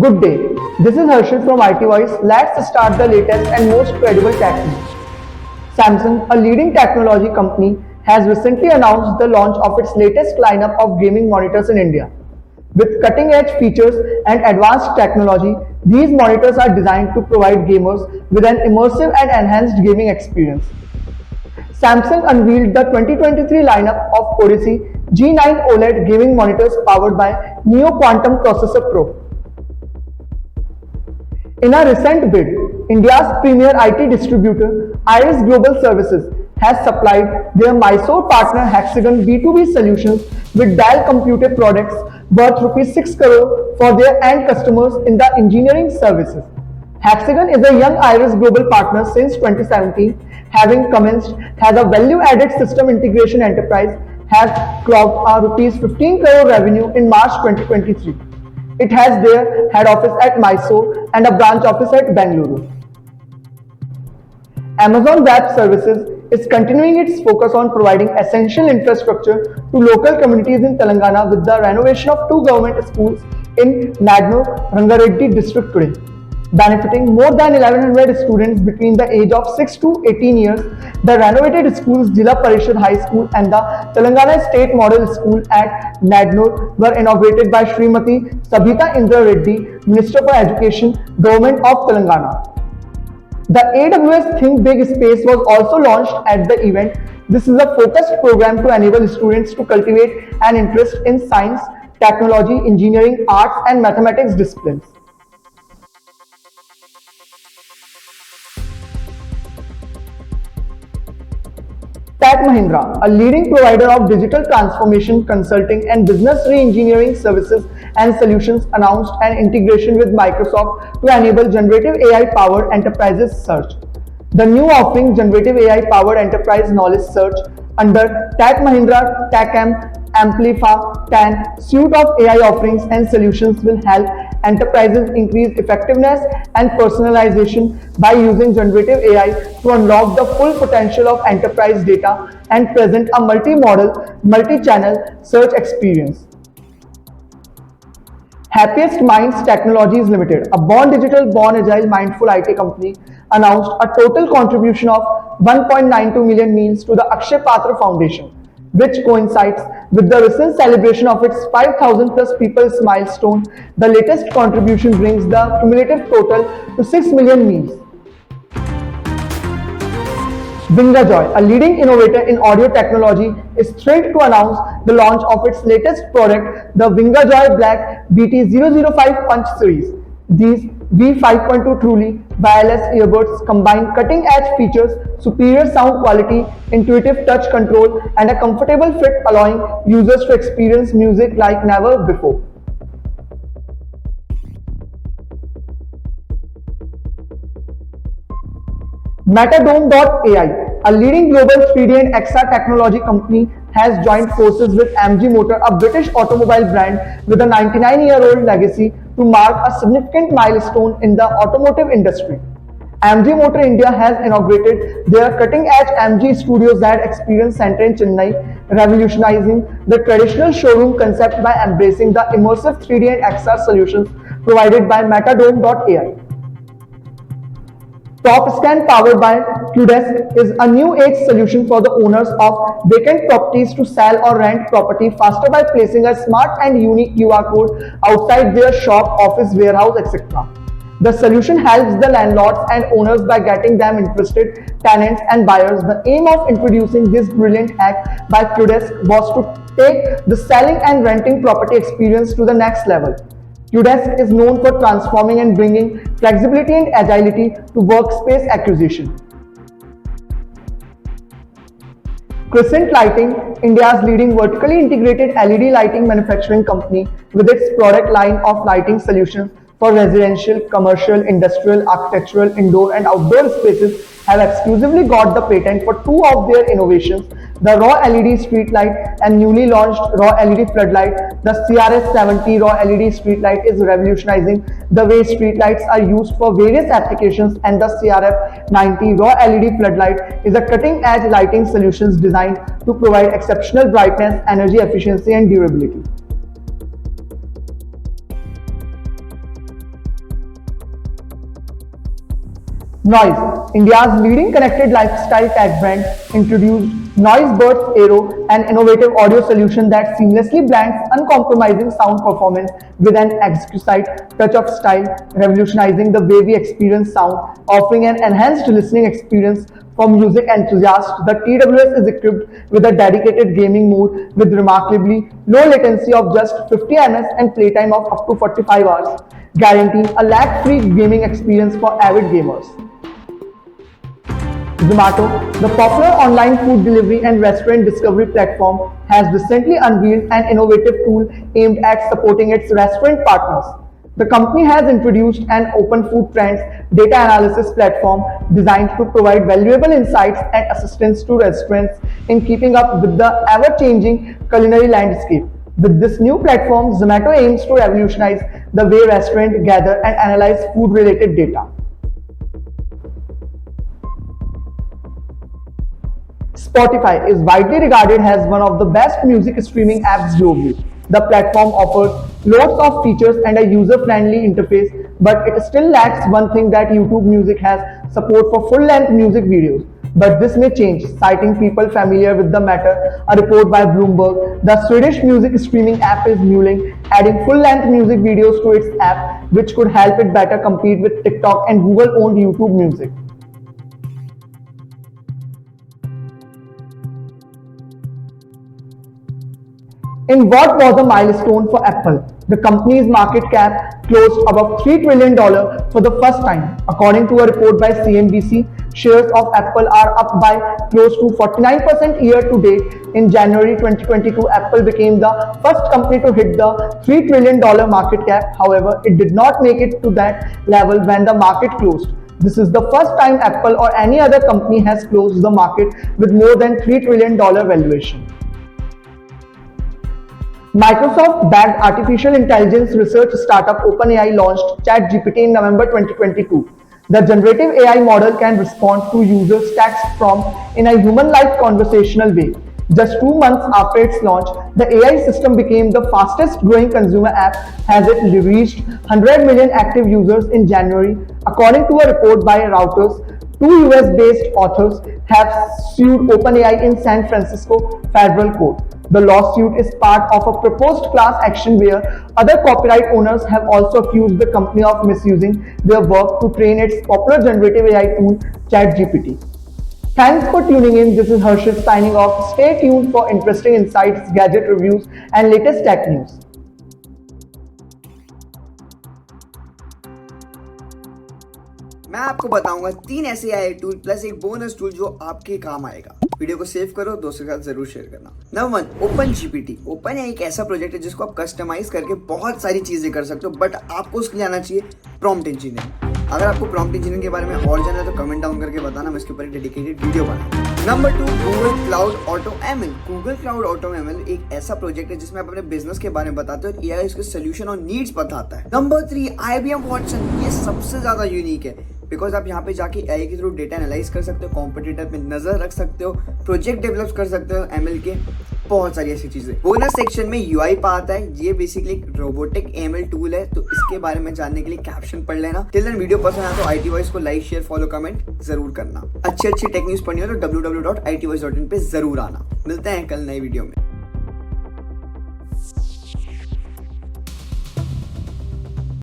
Good day. This is Harshit from IT Voice. Let's start the latest and most credible tech news. Samsung, a leading technology company, has recently announced the launch of its latest lineup of gaming monitors in India. With cutting-edge features and advanced technology, these monitors are designed to provide gamers with an immersive and enhanced gaming experience. Samsung unveiled the 2023 lineup of Odyssey G9 OLED gaming monitors powered by Neo Quantum Processor Pro. In a recent bid, India's premier IT distributor, Iris Global Services, has supplied their Mysore partner Hexagon B2B solutions with Dell Computer products worth Rs 6 crore for their end customers in the engineering services. Hexagon is a young Iris Global partner since 2017, having commenced as a value-added system integration enterprise, has clocked a Rs 15 crore revenue in March 2023. It has their head office at Mysore and a branch office at Bengaluru. Amazon Web Services is continuing its focus on providing essential infrastructure to local communities in Telangana with the renovation of two government schools in Nadnur, Rangareddy district today. Benefiting more than 1100 students between the age of 6 to 18 years, the renovated schools Jila Parishad High School and the Telangana State Model School at Nadnur were inaugurated by Srimati Sabita Indra Reddy, Minister for Education, Government of Telangana. The AWS Think Big Space was also launched at the event. This is a focused program to enable students to cultivate an interest in science, technology, engineering, arts, and mathematics disciplines. Tech Mahindra, a leading provider of digital transformation consulting and business re-engineering services and solutions, announced an integration with Microsoft to enable generative AI-powered enterprises search. The new offering, Generative AI-powered enterprise knowledge search, under Tech Mahindra TechM Amplify 10 suite of AI offerings and solutions, will help enterprises increase effectiveness and personalization by using generative AI to unlock the full potential of enterprise data and present a multi-modal, multi-channel search experience. Happiest Minds Technologies Limited, a born digital, born agile, mindful IT company, announced a total contribution of 1.92 million meals to the Akshay Patra Foundation, which coincides with the recent celebration of its 5,000 plus people's milestone. The latest contribution brings the cumulative total to 6 million meals. Vingajoy, a leading innovator in audio technology, is thrilled to announce the launch of its latest product, the Vingajoy Black BT005 Punch Series. These V5.2 truly wireless earbuds combine cutting-edge features, superior sound quality, intuitive touch control, and a comfortable fit, allowing users to experience music like never before. Metadome.ai, a leading global 3D and XR technology company, has joined forces with MG Motor, a British automobile brand with a 99-year-old legacy, to mark a significant milestone in the automotive industry. MG Motor India has inaugurated their cutting-edge MG Studio Z Experience Center in Chennai, revolutionizing the traditional showroom concept by embracing the immersive 3D and XR solutions provided by Metadome.ai. TopScan, powered by Qdesk, is a new age solution for the owners of vacant properties to sell or rent property faster by placing a smart and unique QR code outside their shop, office, warehouse, etc. The solution helps the landlords and owners by getting them interested tenants and buyers. The aim of introducing this brilliant hack by Qdesk was to take the selling and renting property experience to the next level. Qdesk is known for transforming and bringing flexibility and agility to workspace acquisition. Crescent Lighting, India's leading vertically integrated LED lighting manufacturing company, with its product line of lighting solutions for residential, commercial, industrial, architectural, indoor and outdoor spaces, have exclusively got the patent for two of their innovations, the Raw LED street light and newly launched Raw LED floodlight. The CRS70 Raw LED street light is revolutionizing the way street lights are used for various applications, and the CRF90 Raw LED floodlight is a cutting-edge lighting solutions designed to provide exceptional brightness, energy efficiency and durability. Noise, India's leading connected lifestyle tech brand, introduced NoiseBurst Aero, an innovative audio solution that seamlessly blends uncompromising sound performance with an exquisite touch of style, revolutionizing the way we experience sound, offering an enhanced listening experience for music enthusiasts. The TWS is equipped with a dedicated gaming mode with remarkably low latency of just 50 ms and playtime of up to 45 hours, guaranteeing a lag-free gaming experience for avid gamers. Zomato, the popular online food delivery and restaurant discovery platform, has recently unveiled an innovative tool aimed at supporting its restaurant partners. The company has introduced an open food trends data analysis platform designed to provide valuable insights and assistance to restaurants in keeping up with the ever-changing culinary landscape. With this new platform, Zomato aims to revolutionize the way restaurants gather and analyze food-related data. Spotify is widely regarded as one of the best music streaming apps globally. The platform offers loads of features and a user-friendly interface, but it still lacks one thing that YouTube Music has: support for full-length music videos. But this may change, citing people familiar with the matter. A report by Bloomberg, the Swedish music streaming app is mulling adding full-length music videos to its app, which could help it better compete with TikTok and Google-owned YouTube Music. In what was a milestone for Apple, the company's market cap closed above $3 trillion for the first time. According to a report by CNBC, shares of Apple are up by close to 49% year to date. In January 2022, Apple became the first company to hit the $3 trillion market cap. However, it did not make it to that level when the market closed. This is the first time Apple or any other company has closed the market with more than $3 trillion valuation. Microsoft-backed artificial intelligence research startup OpenAI launched ChatGPT in November 2022. The generative AI model can respond to users' text prompts in a human-like conversational way. Just 2 months after its launch, the AI system became the fastest-growing consumer app as it reached 100 million active users in January. According to a report by Reuters, 2 US-based authors have sued OpenAI in San Francisco federal court. The lawsuit is part of a proposed class action where other copyright owners have also accused the company of misusing their work to train its popular generative AI tool, ChatGPT. Thanks for tuning in. This is Harshit signing off. Stay tuned for interesting insights, gadget reviews, and latest tech news. मैं आपको बताऊंगा 3 ऐसे AI tool plus एक bonus tool जो आपके काम आएगा। Video को सेव करो, दोस्तों के साथ जरूर शेयर करना। Number 1, open GPT. ओपन एक ऐसा प्रोजेक्ट है जिसको आप कस्टमाइज करके बहुत सारी चीजें कर सकते हो, बट आपको उसके लिए आना चाहिए प्रॉम्प्ट इंजीनियरिंग। अगर आपको प्रॉम्प्ट इंजीनियरिंग के बारे में और जानना है तो कमेंट डाउन करके बताना, मैं इसके ऊपर एक डेडिकेटेड वीडियो बनाऊंगा। Number 2, Google cloud auto ML। Google cloud auto ML एक ऐसा प्रोजेक्ट है जिसमें आप अपने बिजनेस के बारे में बताते हो, AI उसके सोल्यूशन और नीड्स बताता है। Number 3, IBM Watson. ये सबसे ज्यादा यूनिक है बिकॉज आप यहाँ पे जाके AI के थ्रू डेटा एनालाइज कर सकते हो, कॉम्पिटिटर पे नजर रख सकते हो, प्रोजेक्ट डेवलप कर सकते हो ML के, बहुत सारी ऐसी चीजें। बोनस सेक्शन में UiPath आता है। ये बेसिकली एक रोबोटिक ML टूल है, तो इसके बारे में जानने के लिए कैप्शन पढ़ लेना। टिल देन वीडियो पसंद आया तो IT Voice को लाइक, शेयर, फॉलो, कमेंट जरूर करना। अच्छी टेक न्यूज पढ़नी हो तो www.itvoice.in पे जरूर आना। मिलते हैं कल नई वीडियो में।